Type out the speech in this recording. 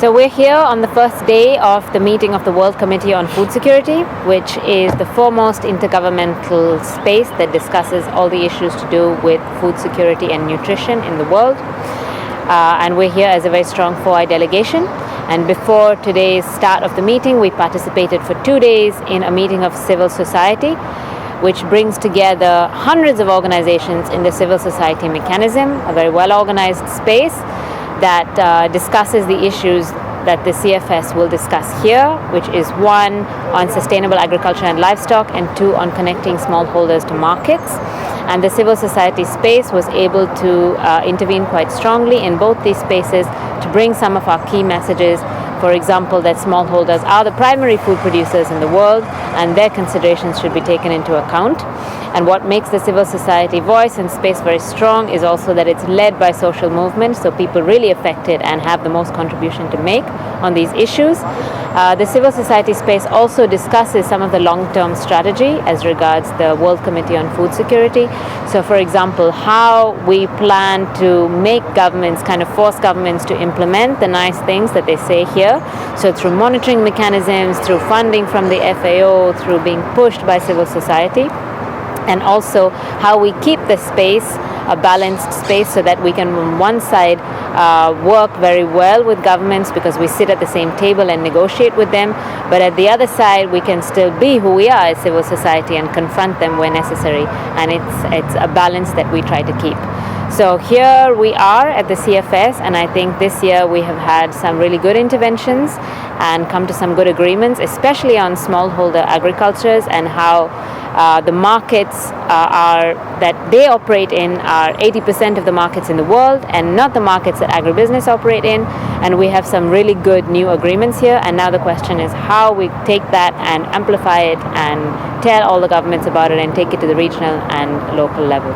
So we're here on the first day of the meeting of the World Committee on Food Security, which is the foremost intergovernmental space that discusses all the issues to do with food security and nutrition in the world. And we're here as a very strong 4I delegation. And before today's start of the meeting, we participated for 2 days in a meeting of civil society, which brings together hundreds of organizations in the civil society mechanism, a very well-organized space that discusses the issues that the CFS will discuss here, which is 1, on sustainable agriculture and livestock, and 2, on connecting smallholders to markets. And the civil society space was able to intervene quite strongly in both these spaces to bring some of our key messages. For example, that smallholders are the primary food producers in the world and their considerations should be taken into account. And what makes the civil society voice and space very strong is also that it's led by social movements, so people really affected and have the most contribution to make on these issues. The civil society space also discusses some of the long-term strategy as regards the World Committee on Food Security. So, for example, how we plan to make governments, kind of force governments to implement the nice things that they say here. So through monitoring mechanisms, through funding from the FAO, through being pushed by civil society. And also how we keep the space a balanced space so that we can on one side work very well with governments because we sit at the same table and negotiate with them, but at the other side we can still be who we are as civil society and confront them where necessary, and it's a balance that we try to keep. So here we are at the CFS, and I think this year we have had some really good interventions and come to some good agreements, especially on smallholder agricultures and how the markets that they operate in are 80% of the markets in the world and not the markets that agribusiness operate in. And we have some really good new agreements here. And now the question is how we take that and amplify it and tell all the governments about it and take it to the regional and local level.